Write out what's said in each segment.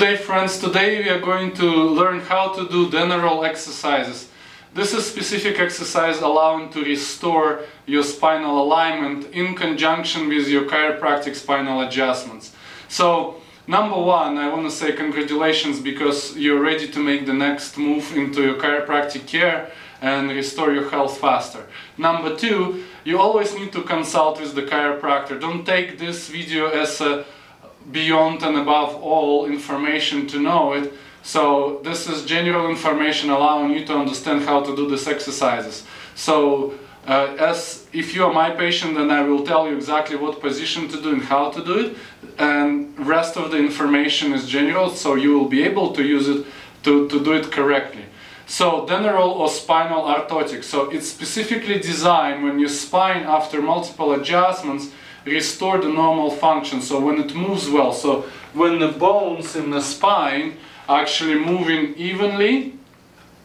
Good day, friends. Today we are going to learn how to do Deneroll exercises. This is specific exercise allowing to restore your spinal alignment in conjunction with your chiropractic spinal adjustments. So, number one, I want to say congratulations because you're ready to make the next move into your chiropractic care and restore your health faster. Number two, you always need to consult with the chiropractor. Don't take this video as a beyond and above all information to know it. So this is general information allowing you to understand how to do these exercises. So as if you are my patient, then I will tell you exactly what position to do and how to do it, and rest of the information is general, so you will be able to use it to do it correctly. So Deneroll or spinal orthotic, so it's specifically designed when your spine after multiple adjustments restore the normal function, so when it moves well, so when the bones in the spine actually moving evenly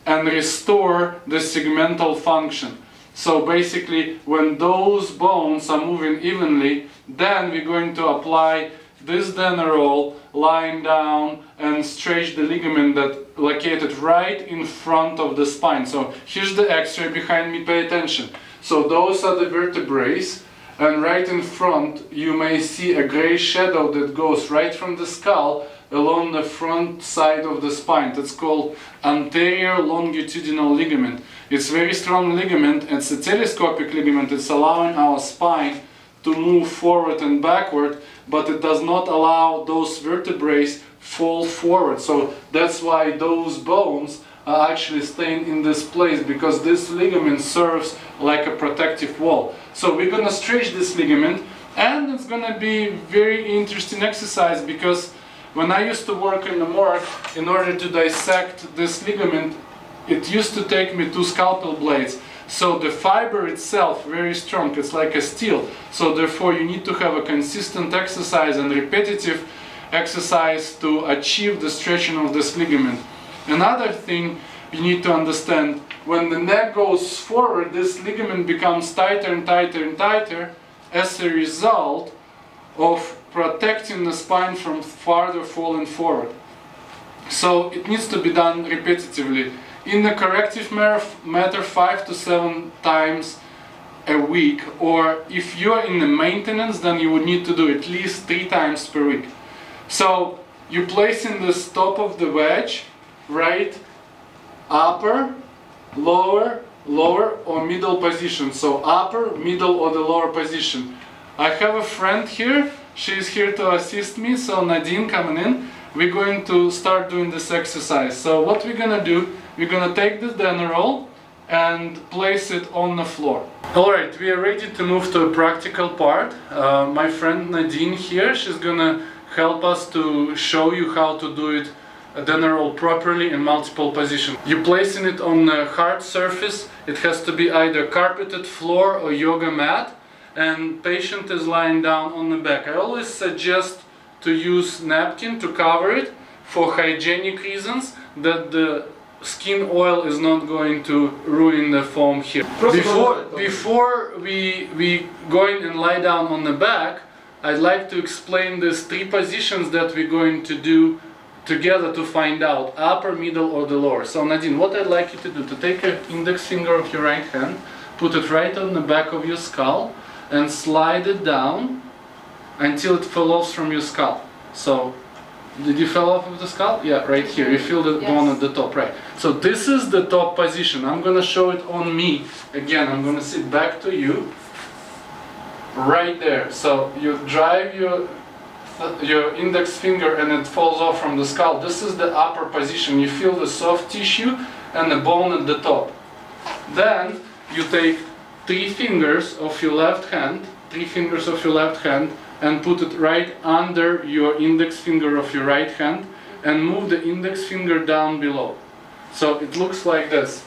and restore the segmental function. So basically when those bones are moving evenly, then we're going to apply this Deneroll, lying down and stretch the ligament that located right in front of the spine. So here's the X-ray behind me, pay attention. So those are the vertebrae, and right in front you may see a gray shadow that goes right from the skull along the front side of the spine. That's called anterior longitudinal ligament. It's very strong ligament, it's a telescopic ligament. It's allowing our spine to move forward and backward, but it does not allow those vertebrae fall forward. So that's why those bones are actually staying in this place, because this ligament serves like a protective wall. So we're gonna stretch this ligament, and it's gonna be very interesting exercise, because when I used to work in the morgue, in order to dissect this ligament, it used to take me 2 scalpel blades. So the fiber itself very strong, it's like a steel. So therefore you need to have a consistent exercise and repetitive exercise to achieve the stretching of this ligament. Another thing you need to understand, when the neck goes forward, this ligament becomes tighter and tighter and tighter as a result of protecting the spine from farther falling forward. So it needs to be done repetitively. In the corrective matter 5 to 7 times a week, or if you are in the maintenance, then you would need to do at least 3 times per week. So you place in the top of the wedge, right, upper, lower, lower or middle position. So upper, middle or the lower position. I have a friend here, she's here to assist me, so Nadine coming in. We're going to start doing this exercise. So what we're gonna do, we're gonna take this Deneroll and place it on the floor. Alright, we are ready to move to a practical part. My friend Nadine here, she's gonna help us to show you how to do it Deneroll properly in multiple positions. You're placing it on a hard surface. It has to be either carpeted floor or yoga mat, and patient is lying down on the back. I always suggest to use napkin to cover it for hygienic reasons, that the skin oil is not going to ruin the foam here. Before we go in and lie down on the back, I'd like to explain these 3 positions that we're going to do together to find out upper, middle or the lower. So Nadine, what I'd like you to do, to take your index finger of your right hand, put it right on the back of your skull and slide it down until it falls from your skull. So, did you fall off of the skull? Yeah, right here. You feel the bone at the top, right? So this is the top position. I'm gonna show it on me. Again, I'm gonna sit back to you. Right there. So you drive your index finger and it falls off from the skull. This is the upper position. You feel the soft tissue and the bone at the top. Then you take 3 fingers of your left hand, and put it right under your index finger of your right hand and move the index finger down below. So it looks like this.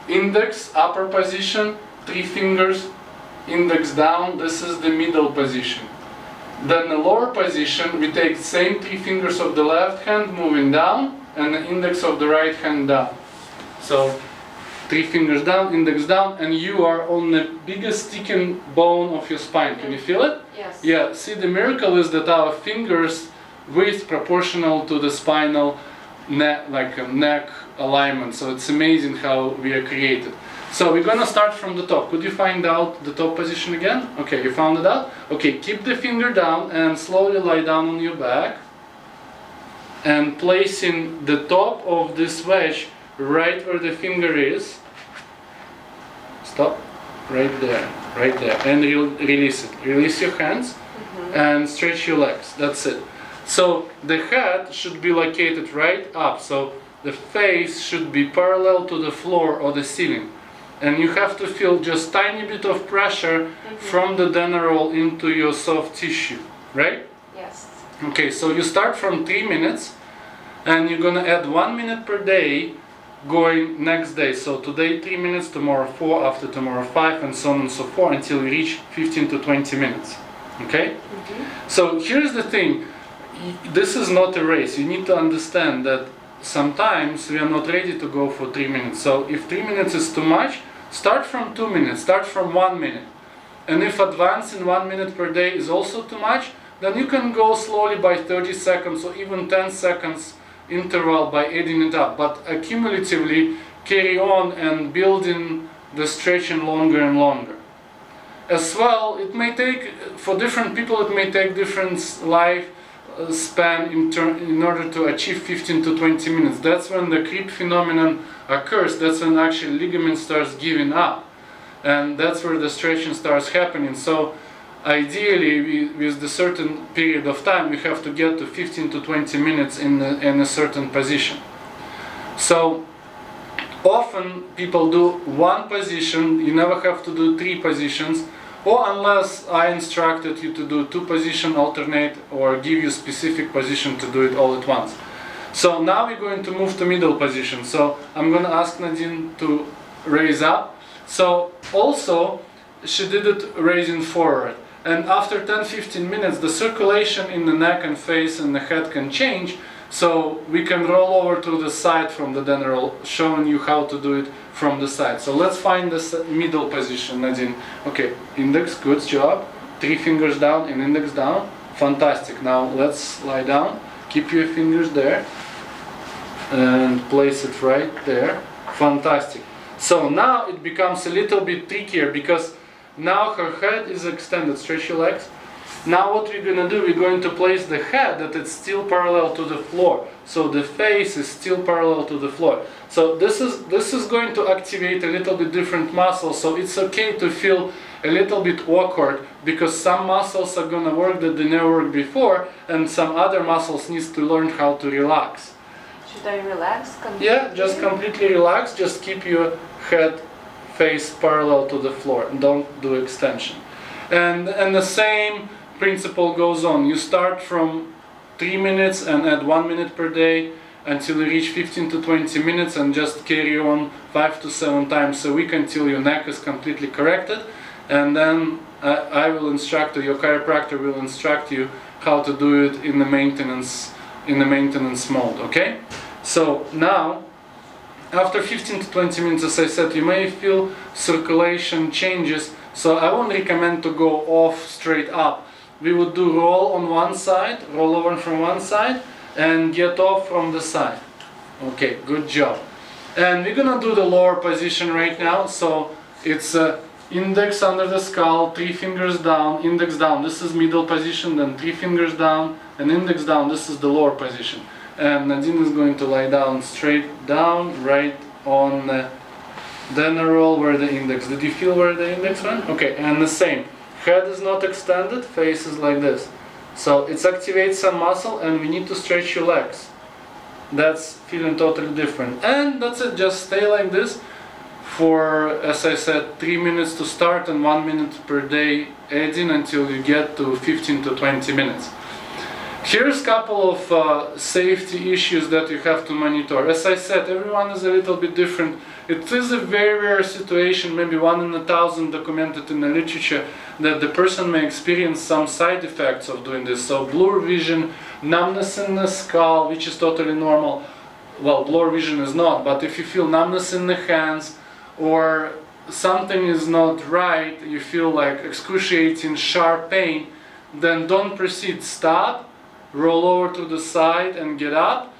Index, upper position, 3 fingers, index down, this is the middle position. Then the lower position, we take the same 3 fingers of the left hand moving down and the index of the right hand down. So 3 fingers down, index down, and you are on the biggest sticking bone of your spine. Can you feel it? Yes. Yeah, see, the miracle is that our fingers width proportional to the spinal neck, like a neck alignment. So it's amazing how we are created. So we're gonna start from the top. Could you find out the top position again? Okay, you found it out? Okay, keep the finger down and slowly lie down on your back. And placing the top of this wedge right where the finger is. Stop. Right there. Right there. And release it. Release your hands and stretch your legs. That's it. So the head should be located right up. So the face should be parallel to the floor or the ceiling. And you have to feel just tiny bit of pressure from the dinner roll into your soft tissue. Right? Yes. Okay, so you start from 3 minutes and you're gonna add 1 minute per day going next day. So today 3 minutes, tomorrow 4, after tomorrow 5, and so on and so forth until you reach 15 to 20 minutes. Okay? So here's the thing. This is not a race. You need to understand that sometimes we are not ready to go for 3 minutes. So if 3 minutes is too much, start from 2 minutes, start from 1 minute. And if advancing 1 minute per day is also too much, then you can go slowly by 30 seconds or even 10 seconds interval by adding it up. But accumulatively carry on and building the stretching longer and longer. As well, it may take, for different people, it may take different life span in order to achieve 15 to 20 minutes. That's when the creep phenomenon occurs. That's when actually ligament starts giving up. And that's where the stretching starts happening. So ideally, with the certain period of time, we have to get to 15 to 20 minutes in a certain position. So often people do one position. You never have to do 3 positions, or unless I instructed you to do 2 position alternate or give you specific position to do it all at once. So now we're going to move to middle position. So I'm going to ask Nadine to raise up. So also she did it raising forward. And after 10-15 minutes, the circulation in the neck and face and the head can change. So we can roll over to the side from the dinner roll, showing you how to do it from the side. So let's find the middle position, Nadine. Okay, index, good job. 3 fingers down and index down. Fantastic. Now let's lie down. Keep your fingers there. And place it right there. Fantastic. So now it becomes a little bit trickier because now her head is extended. Stretch your legs. Now what we're going to do, we're going to place the head that it's still parallel to the floor. So the face is still parallel to the floor. So this is going to activate a little bit different muscles. So it's okay to feel a little bit awkward because some muscles are going to work that they never worked before, and some other muscles needs to learn how to relax. Should I relax completely? Yeah, just completely relax. Just keep your head face parallel to the floor. Don't do extension. And the same principle goes on. You start from 3 minutes and add 1 minute per day until you reach 15 to 20 minutes, and just carry on 5 to 7 times a week until your neck is completely corrected. And then I will instruct you, your chiropractor will instruct you how to do it in the maintenance mode. Okay? So now, after 15 to 20 minutes, as I said, you may feel circulation changes. So I won't recommend to go off straight up. We would do roll on one side, roll over from one side, and get off from the side. Okay, good job. And we're gonna do the lower position right now. So it's index under the skull, 3 fingers down, index down. This is middle position, then 3 fingers down, and index down. This is the lower position. And Nadine is going to lie down straight down, right on the dinner roll where the index. Did you feel where the index went? Okay, and the same. Head is not extended, face is like this. So it activates some muscle, and we need to stretch your legs. That's feeling totally different. And that's it, just stay like this for, as I said, 3 minutes to start and 1 minute per day adding until you get to 15 to 20 minutes. Here's a couple of safety issues that you have to monitor. As I said, everyone is a little bit different. It is a very rare situation, maybe 1 in 1,000 documented in the literature, that the person may experience some side effects of doing this. So blur vision, numbness in the skull, which is totally normal. Well, blur vision is not, but if you feel numbness in the hands or something is not right, you feel like excruciating, sharp pain, then don't proceed. Stop roll over to the side and get up,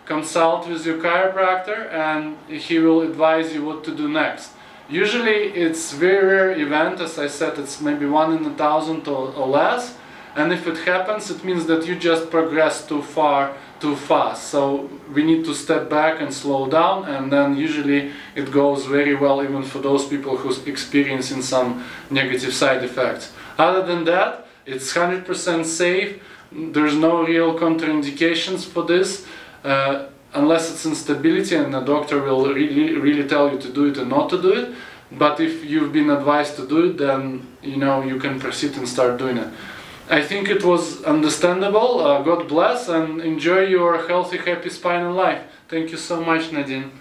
consult with your chiropractor, and he will advise you what to do next. Usually it's very rare event, as I said, it's maybe 1 in 1,000 or less, and if it happens, it means that you just progressed too far, too fast. So we need to step back and slow down, and then usually it goes very well even for those people who's experiencing some negative side effects. Other than that, it's 100% safe. There's no real contraindications for this, unless it's instability and the doctor will really tell you to do it or not to do it. But if you've been advised to do it, then you can proceed and start doing it. I think it was understandable. God bless, and enjoy your healthy, happy spine and life. Thank you so much, Nadine.